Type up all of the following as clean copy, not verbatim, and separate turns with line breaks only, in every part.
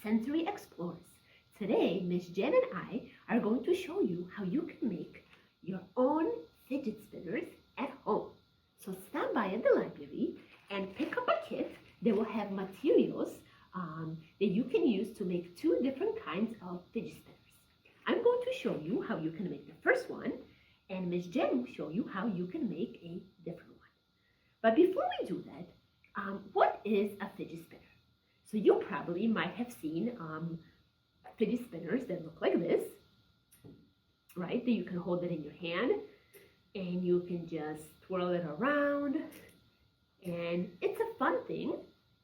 Sensory Explorers. Today, Miss Jen and I are going to show you how you can make your own fidget spinners at home. So stop by at the library and pick up a kit that will have materials that you can use to make two different kinds of fidget spinners. I'm going to show you how you can make the first one, and Miss Jen will show you how you can make a different one. But before we do that, what is a fidget spinner? So you probably might have seen fidget spinners that look like this, right? That you can hold it in your hand and you can just twirl it around, and it's a fun thing,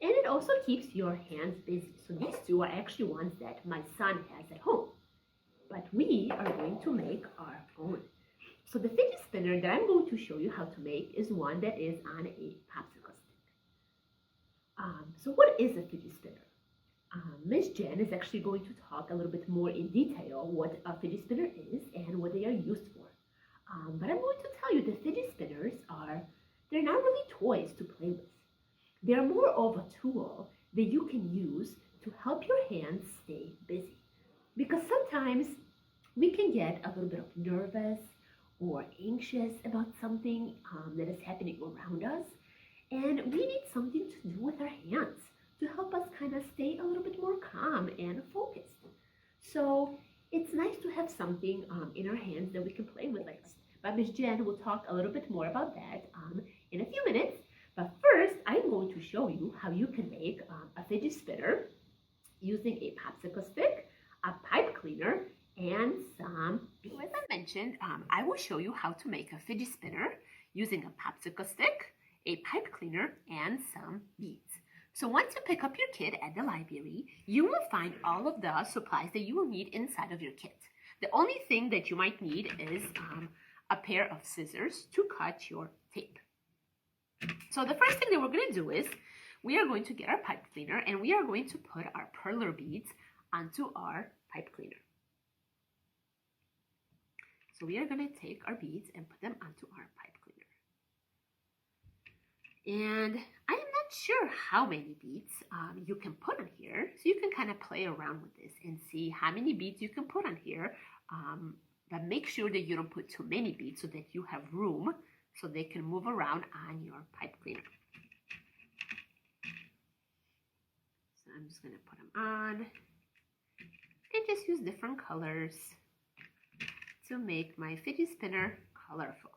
and it also keeps your hands busy. So these two are actually ones that my son has at home, but we are going to make our own. So the fidget spinner that I'm going to show you how to make is one that is on a popsicle stick. So what is a fidget spinner? Miss Jen is actually going to talk a little bit more in detail what a fidget spinner is and what they are used for. But I'm going to tell you that fidget spinners they're not really toys to play with. They're more of a tool that you can use to help your hands stay busy. Because sometimes we can get a little bit of nervous or anxious about something that is happening around us, and we need something to do with our hands to help us kind of stay a little bit more calm and focused. So it's nice to have something in our hands that we can play with like this. But Ms. Jen will talk a little bit more about that in a few minutes. But first, I'm going to show you how you can make a fidget spinner using a popsicle stick, a pipe cleaner, and some beads. As I mentioned, I will show you how to make a fidget spinner using a popsicle stick, a pipe cleaner, and some beads. So once you pick up your kit at the library, you will find all of the supplies that you will need inside of your kit. The only thing that you might need is a pair of scissors to cut your tape. So the first thing that we're going to do is we are going to get our pipe cleaner and we are going to put our perler beads onto our pipe cleaner. So we are going to take our beads and put them onto our pipe cleaner. And I am not sure how many beads you can put on here. So you can kind of play around with this and see how many beads you can put on here. But make sure that you don't put too many beads so that you have room so they can move around on your pipe cleaner. So I'm just going to put them on and just use different colors to make my fidget spinner colorful.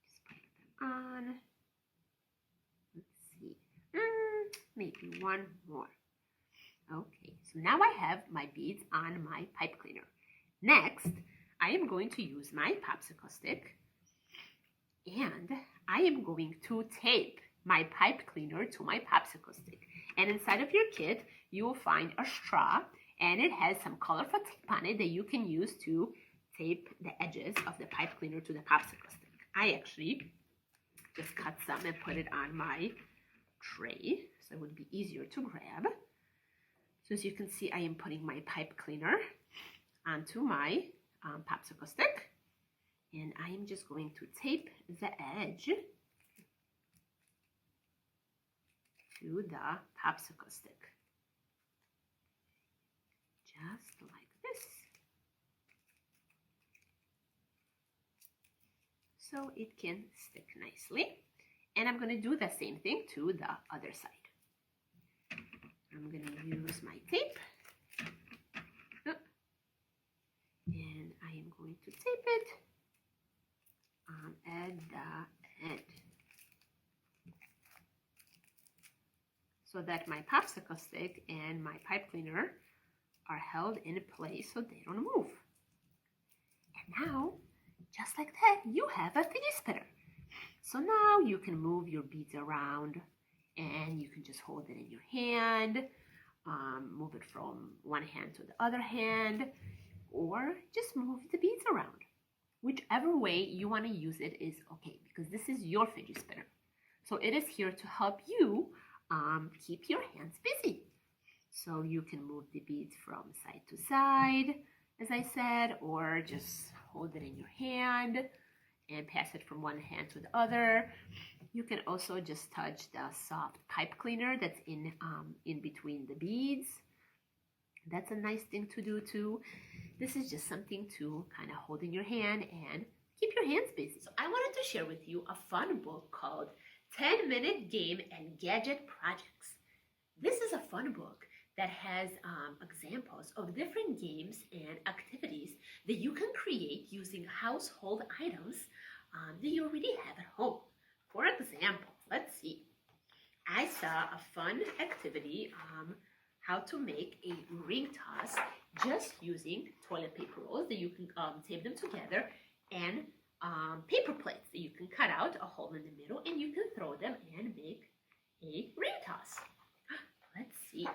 Just put them on. Let's see. Maybe one more. Okay, so now I have my beads on my pipe cleaner. Next, I am going to use my popsicle stick and I am going to tape my pipe cleaner to my popsicle stick. And inside of your kit, you will find a straw and it has some colorful tape on it that you can use to tape the edges of the pipe cleaner to the popsicle stick. I actually just cut some and put it on my tray so it would be easier to grab. So as you can see, I am putting my pipe cleaner onto my popsicle stick, and I am just going to tape the edge to the popsicle stick, just like this, so it can stick nicely. And I'm going to do the same thing to the other side. I'm going to use my tape, and I am going to tape it at the end so that my popsicle stick and my pipe cleaner are held in place so they don't move. And now, just like that, you have a fidget spinner. So now you can move your beads around and you can just hold it in your hand, move it from one hand to the other hand, or just move the beads around. Whichever way you want to use it is okay, because this is your fidget spinner. So it is here to help you keep your hands busy. So you can move the beads from side to side, as I said, or just hold it in your hand and pass it from one hand to the other. You can also just touch the soft pipe cleaner that's in between the beads. That's a nice thing to do too. This is just something to kind of hold in your hand and keep your hands busy. So I wanted to share with you a fun book called 10-Minute Game and Gadget Projects. This is a fun book that has examples of different games and activities that you can create using household items that you already have at home. For example, let's see. I saw a fun activity, how to make a ring toss just using toilet paper rolls that you can tape them together and paper plates that you can cut out a hole in the middle and you can throw them and make a ring toss. Let's see.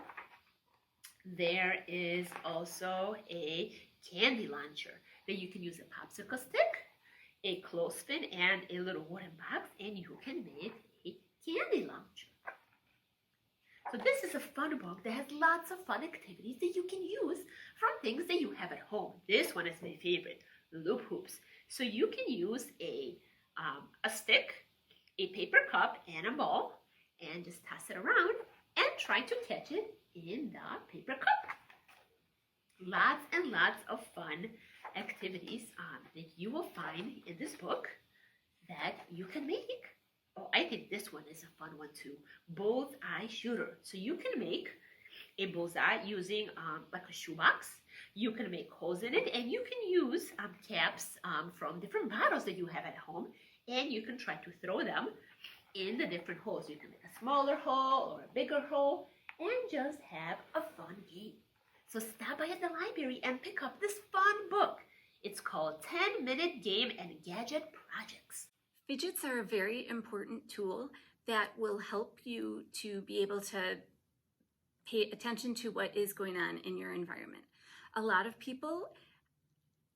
There is also a candy launcher that you can use a popsicle stick, a clothespin, and a little wooden box, and you can make a candy launcher. So this is a fun book that has lots of fun activities that you can use from things that you have at home. This one is my favorite, loop hoops. So you can use a stick, a paper cup, and a ball, and just toss it around and try to catch it in the paper cup. Lots and lots of fun activities that you will find in this book that you can make. Oh, I think this one is a fun one too. Bullseye shooter. So you can make a bullseye using like a shoebox. You can make holes in it, and you can use caps from different bottles that you have at home, and you can try to throw them in the different holes. You can make a smaller hole or a bigger hole and just have a fun game. So stop by at the library and pick up this fun book. It's called 10-Minute Game and Gadget Projects.
Fidgets are a very important tool that will help you to be able to pay attention to what is going on in your environment. A lot of people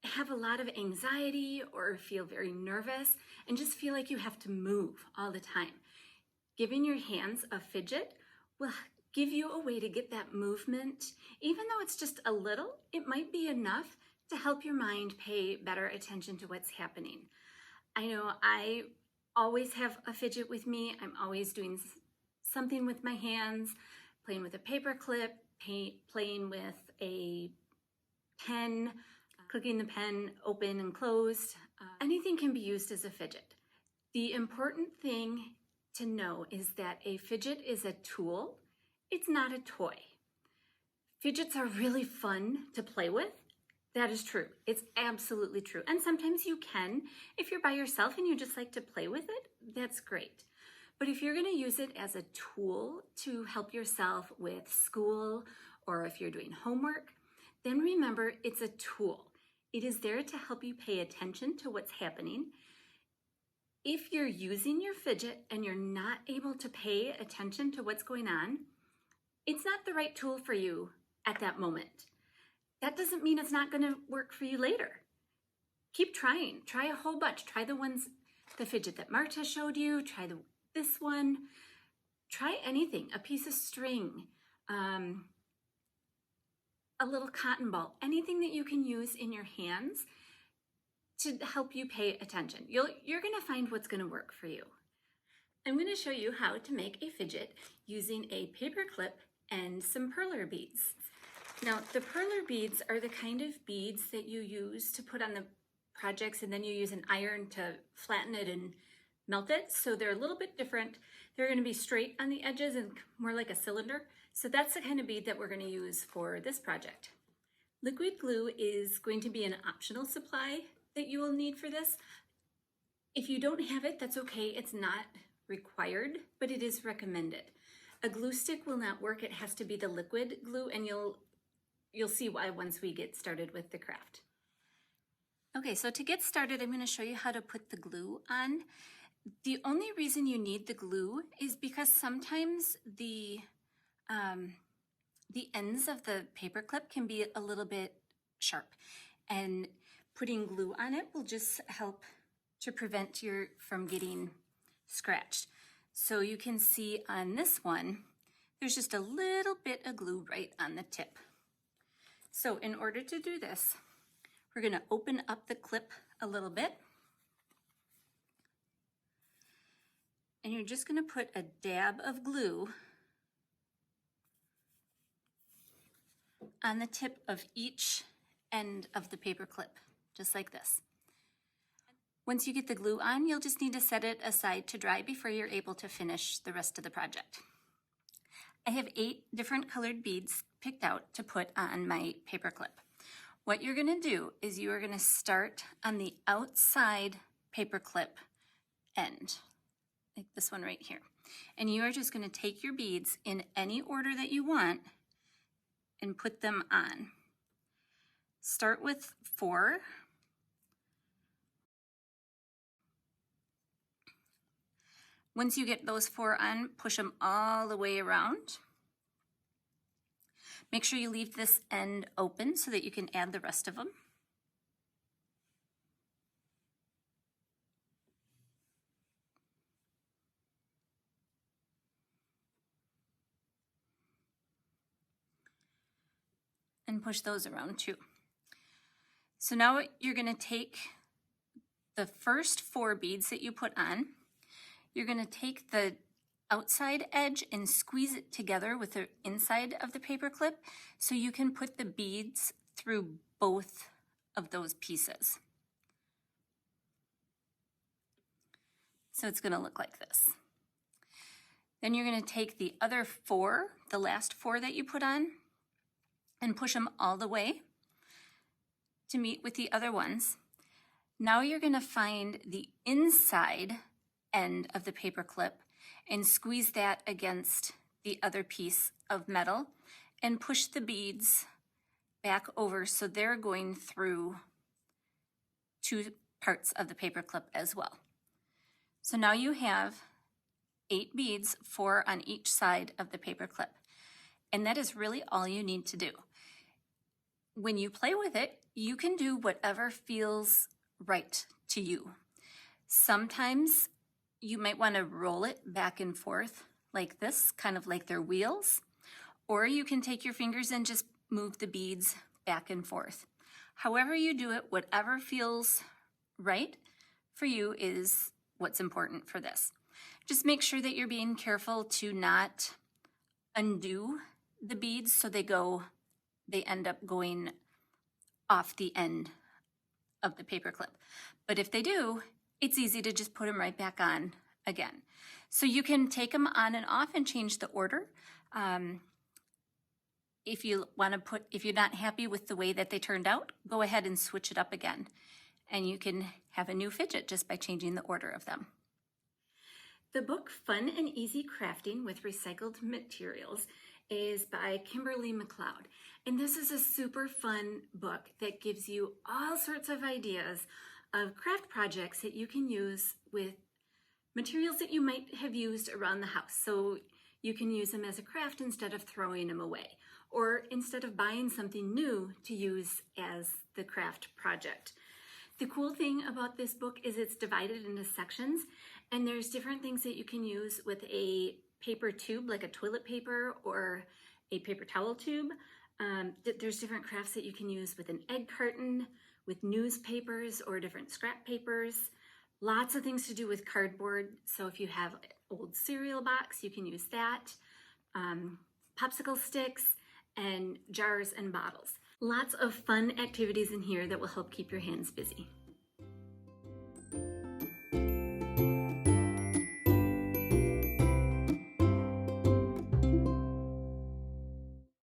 have a lot of anxiety or feel very nervous and just feel like you have to move all the time. Giving your hands a fidget will give you a way to get that movement. Even though it's just a little, it might be enough to help your mind pay better attention to what's happening. I know I always have a fidget with me. I'm always doing something with my hands, playing with a paper clip, playing with a pen, clicking the pen open and closed. Anything can be used as a fidget. The important thing to know is that a fidget is a tool. It's not a toy. Fidgets are really fun to play with. That is true. It's absolutely true. And sometimes you can. If you're by yourself and you just like to play with it, that's great. But if you're going to use it as a tool to help yourself with school or if you're doing homework, then remember it's a tool. It is there to help you pay attention to what's happening. If you're using your fidget and you're not able to pay attention to what's going on, it's not the right tool for you at that moment. That doesn't mean it's not going to work for you later. Keep trying. Try a whole bunch. Try the fidget that Marta showed you. Try this one. Try anything. A piece of string, a little cotton ball, anything that you can use in your hands to help you pay attention. You're going to find what's going to work for you. I'm going to show you how to make a fidget using a paper clip and some perler beads. Now, the perler beads are the kind of beads that you use to put on the projects, and then you use an iron to flatten it and melt it. So they're a little bit different. They're going to be straight on the edges and more like a cylinder. So that's the kind of bead that we're going to use for this project. Liquid glue is going to be an optional supply that you will need for this. If you don't have it, that's okay. It's not required, but it is recommended. A glue stick will not work. It has to be the liquid glue, and you'll see why once we get started with the craft. Okay, so to get started, I'm going to show you how to put the glue on. The only reason you need the glue is because sometimes the ends of the paper clip can be a little bit sharp, and putting glue on it will just help to prevent you from getting scratched. So you can see on this one, there's just a little bit of glue right on the tip. So in order to do this, we're going to open up the clip a little bit. And you're just going to put a dab of glue on the tip of each end of the paper clip, just like this. Once you get the glue on, you'll just need to set it aside to dry before you're able to finish the rest of the project. I have 8 different colored beads picked out to put on my paper clip. What you're going to do is you are going to start on the outside paper clip end, like this one right here. And you are just going to take your beads in any order that you want and put them on. Start with 4. Once you get those 4 on, push them all the way around. Make sure you leave this end open so that you can add the rest of them. And push those around too. So now you're going to take the first 4 beads that you put on. You're going to take the outside edge and squeeze it together with the inside of the paper clip so you can put the beads through both of those pieces. So it's going to look like this. Then you're going to take the other 4, the last 4 that you put on, and push them all the way to meet with the other ones. Now you're going to find the inside end of the paper clip and squeeze that against the other piece of metal and push the beads back over so they're going through 2 parts of the paper clip as well. So now you have 8 beads, 4 on each side of the paper clip. And that is really all you need to do. When you play with it, you can do whatever feels right to you. Sometimes you might want to roll it back and forth like this, kind of like they're wheels, or you can take your fingers and just move the beads back and forth. However you do it, whatever feels right for you is what's important for this. Just make sure that you're being careful to not undo the beads so they end up going off the end of the paper clip. But if they do, it's easy to just put them right back on again. So you can take them on and off and change the order. If you're not happy with the way that they turned out, go ahead and switch it up again. And you can have a new fidget just by changing the order of them. The book Fun and Easy Crafting with Recycled Materials is by Kimberly McLeod. And this is a super fun book that gives you all sorts of ideas of craft projects that you can use with materials that you might have used around the house. So you can use them as a craft instead of throwing them away, or instead of buying something new to use as the craft project. The cool thing about this book is it's divided into sections, and there's different things that you can use with a paper tube, like a toilet paper or a paper towel tube. There's different crafts that you can use with an egg carton, with newspapers or different scrap papers. Lots of things to do with cardboard. So if you have an old cereal box, you can use that. Popsicle sticks and jars and bottles. Lots of fun activities in here that will help keep your hands busy.